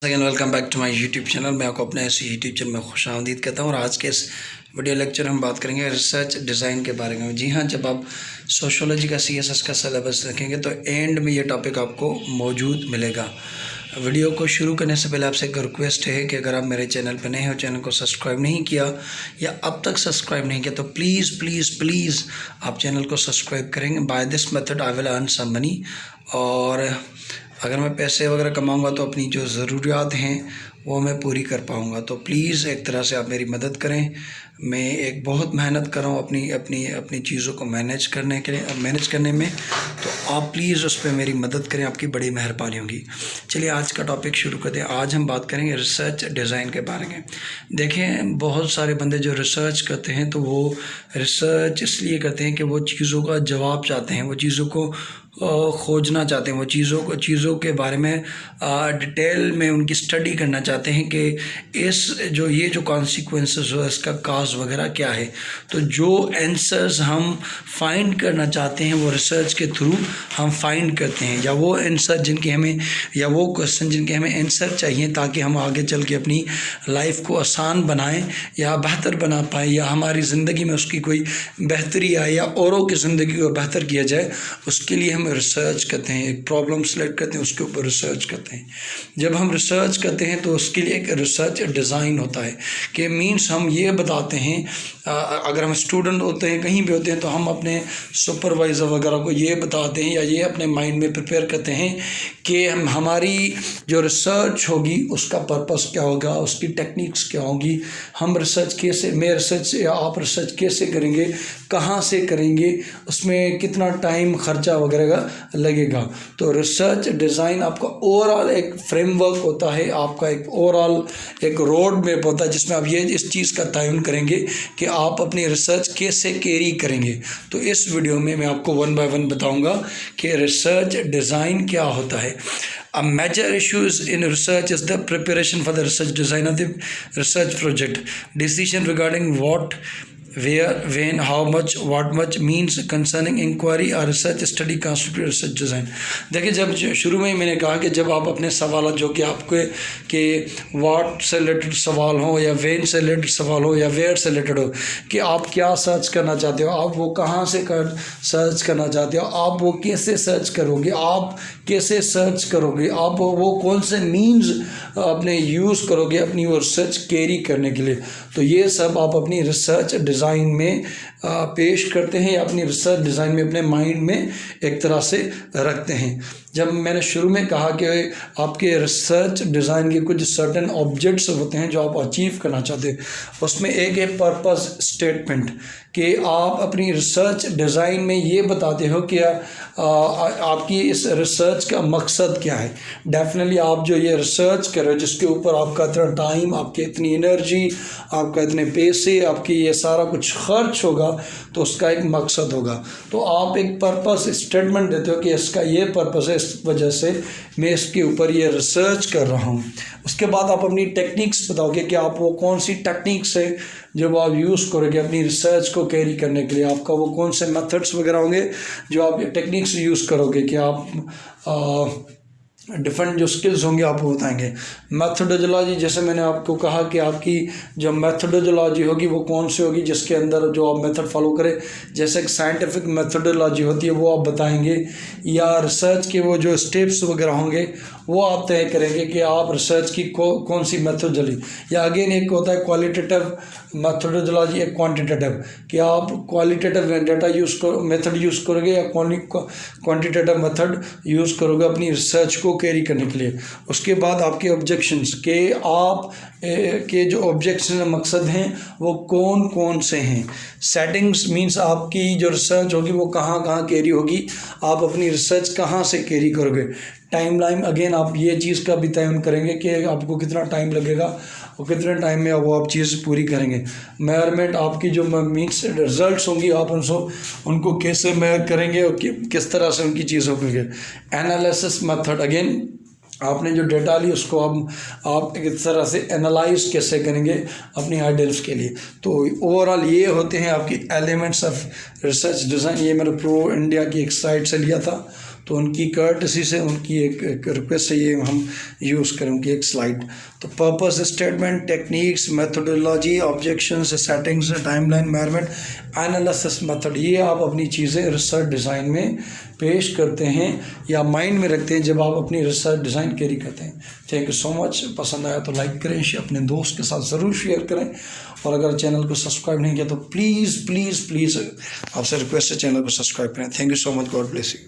Again welcome back to my YouTube channel. मैं आपको अपने ऐसे यूट्यूब चैनल में खुशामदीद कहता हूँ। और आज के इस वीडियो लेक्चर में हम बात करेंगे रिसर्च डिज़ाइन के बारे में। जी हाँ, जब आप सोशोलॉजी का CSS का सिलेबस रखेंगे तो एंड में ये टॉपिक आपको मौजूद मिलेगा। वीडियो को शुरू करने से पहले आपसे एक रिक्वेस्ट है कि अगर आप मेरे चैनल पर नए हो, चैनल को सब्सक्राइब नहीं किया या अब तक सब्सक्राइब नहीं किया, तो प्लीज़ प्लीज़ प्लीज़ आप चैनल को सब्सक्राइब करेंगे। By this method I will earn some money. और अगर मैं पैसे वगैरह कमाऊंगा तो अपनी जो ज़रूरियात हैं वो मैं पूरी कर पाऊंगा। तो प्लीज़ एक तरह से आप मेरी मदद करें। मैं एक बहुत मेहनत कर रहा हूँ अपनी अपनी अपनी चीज़ों को मैनेज करने में। तो आप प्लीज़ उस पर मेरी मदद करें, आपकी बड़ी मेहरबानी होगी। चलिए आज का टॉपिक शुरू करते हैं। आज हम बात करेंगे रिसर्च डिज़ाइन के बारे में। देखें, बहुत सारे बंदे जो रिसर्च करते हैं तो वो रिसर्च इसलिए करते हैं कि वो चीज़ों का जवाब चाहते हैं, वो चीज़ों को खोजना चाहते हैं, वो चीज़ों के बारे में डिटेल में उनकी स्टडी करना चाहते हैं कि ये जो कॉन्सिक्वेंसेस हो, इसका काज वगैरह क्या है। तो जो आंसर्स हम फाइंड करना चाहते हैं वो रिसर्च के थ्रू हम फाइंड करते हैं, या वो आंसर जिनके हमें या वो क्वेश्चन जिनके हमें आंसर चाहिए ताकि हम आगे चल के अपनी लाइफ को आसान बनाएं या बेहतर बना पाएँ, या हमारी ज़िंदगी में उसकी कोई बेहतरी आए या औरों की ज़िंदगी को बेहतर किया जाए, उसके लिए हम रिसर्च करते हैं। एक प्रॉब्लम सेलेक्ट करते हैं, उसके ऊपर रिसर्च करते हैं। जब हम रिसर्च करते हैं तो उसके लिए एक रिसर्च डिज़ाइन होता है कि मीन्स हम ये बताते हैं, अगर हम स्टूडेंट होते हैं, कहीं भी होते हैं, तो हम अपने सुपरवाइज़र वगैरह को ये बताते हैं या ये अपने माइंड में प्रिपेयर करते हैं कि हमारी जो रिसर्च होगी उसका पर्पस क्या होगा, उसकी टेक्निक्स क्या होगी, हम मैं रिसर्च या आप रिसर्च कैसे करेंगे, कहाँ से करेंगे, उसमें कितना टाइम खर्चा वगैरह का लगेगा। तो रिसर्च डिज़ाइन आपका ओवरऑल एक फ्रेमवर्क होता है, आपका एक ओवरऑल एक रोड मैप होता है जिसमें आप इस चीज़ का तयन करेंगे कि आप अपनी रिसर्च कैसे कैरी करेंगे। तो इस वीडियो में मैं आपको 1 बाय 1 बताऊंगा कि रिसर्च डिज़ाइन क्या होता है। A major issues in research is the preparation for the research design of the research project. Decision regarding what, where, when, how much, what much means concerning inquiry or research study constitute research design. देखिए, जब शुरू में ही मैंने कहा कि जब आप अपने सवाल जो कि आपके कि व्हाट से रिलेटेड सवाल हो या वेन से रिलेटेड सवाल हो या वेयर से रिलेटेड हो, कि आप क्या सर्च करना चाहते हो, आप वो कहाँ से सर्च करना चाहते हो, आप वो कैसे सर्च करोगे, आप कैसे सर्च करोगे, आप वो कौन से मीन्स अपने यूज़ करोगे अपनी वो रिसर्च कैरी करने के लिए। तो ये सब आप अपनी रिसर्च डिज़ाइन में पेश करते हैं या अपनी रिसर्च डिज़ाइन में अपने माइंड में एक तरह से रखते हैं। जब मैंने शुरू में कहा कि आपके रिसर्च डिज़ाइन के कुछ सर्टेन ऑब्जेक्ट्स होते हैं जो आप अचीव करना चाहते हैं, उसमें एक है पर्पस स्टेटमेंट, कि आप अपनी रिसर्च डिज़ाइन में ये बताते हो कि आपकी इस रिसर्च का मकसद क्या है। डेफिनेटली आप जो ये रिसर्च कर रहे हो, जिसके ऊपर आपका इतना टाइम, आपकी इतनी एनर्जी, आपका इतने पैसे, आपकी ये सारा कुछ खर्च होगा, तो उसका एक मकसद होगा। तो आप एक पर्पस स्टेटमेंट देते हो कि इसका ये पर्पस है, इस वजह से मैं इसके ऊपर ये रिसर्च कर रहा हूँ। उसके बाद आप अपनी टेक्निक्स बताओगे कि आप वो कौन सी टेक्निक्स है जब आप यूज़ करोगे अपनी रिसर्च को कैरी करने के लिए, आपका वो कौन से मेथड्स वगैरह होंगे जो आप टेक्निक्स यूज़ करोगे, कि आप डिफरेंट जो स्किल्स होंगे आपको बताएंगे। मैथडोलॉजी, जैसे मैंने आपको कहा कि आपकी जो मैथडोलॉजी होगी वो कौन सी होगी, जिसके अंदर जो आप मेथड फॉलो करें, जैसे एक साइंटिफिक मैथडोलॉजी होती है वो आप बताएंगे, या रिसर्च के वो जो स्टेप्स वगैरह होंगे वो आप तय करेंगे कि आप रिसर्च की कौन सी मैथडोलॉजी, या अगेन एक होता है क्वालिटेटिव मैथडोलॉजी, एक क्वांटिटेटिव, कि आप क्वालिटेटिव डेटा मेथड यूज़ करोगे या क्वांटिटेटिव मेथड यूज़ करोगे अपनी रिसर्च को कैरी करने के लिए। उसके बाद आपके ऑब्जेक्शंस, के आप के जो ऑब्जेक्शन मकसद हैं वो कौन कौन से हैं। सेटिंग्स मींस आपकी जो रिसर्च होगी वो कहाँ कहाँ कैरी होगी, आप अपनी रिसर्च कहाँ से कैरी करोगे। टाइमलाइन, अगेन आप ये चीज़ का भी तय करेंगे कि आपको कितना टाइम लगेगा और कितने टाइम में वो आप चीज़ पूरी करेंगे। मेजरमेंट, आपकी जो मीन्स रिजल्ट्स होंगी आप उनको कैसे मेजर करेंगे और किस तरह से उनकी चीज़ होगी। एनालिसिस मेथड, अगेन आपने जो डेटा ली उसको आप एक तरह से एनालाइज कैसे करेंगे अपनी आइडियल्स के लिए। तो ओवरऑल ये होते हैं आपकी एलिमेंट्स ऑफ रिसर्च डिज़ाइन। ये मैंने प्रो इंडिया की एक साइट से लिया था, तो उनकी कर्टसी से उनकी एक रिक्वेस्ट है, ये हम यूज़ करें उनकी एक स्लाइड। तो purpose statement, techniques, methodology, objections, settings, timeline, measurement, analysis method, ये आप अपनी चीज़ें रिसर्च डिज़ाइन में पेश करते हैं या माइंड में रखते हैं जब आप अपनी रिसर्च डिज़ाइन कैरी करते हैं। Thank you so much. पसंद आया तो लाइक करें, अपने दोस्त के साथ ज़रूर शेयर करें, और अगर चैनल को सब्सक्राइब नहीं किया तो प्लीज़ प्लीज़ प्लीज़ आपसे रिक्वेस्ट है चैनल को सब्सक्राइब करें। Thank you so much. God bless you.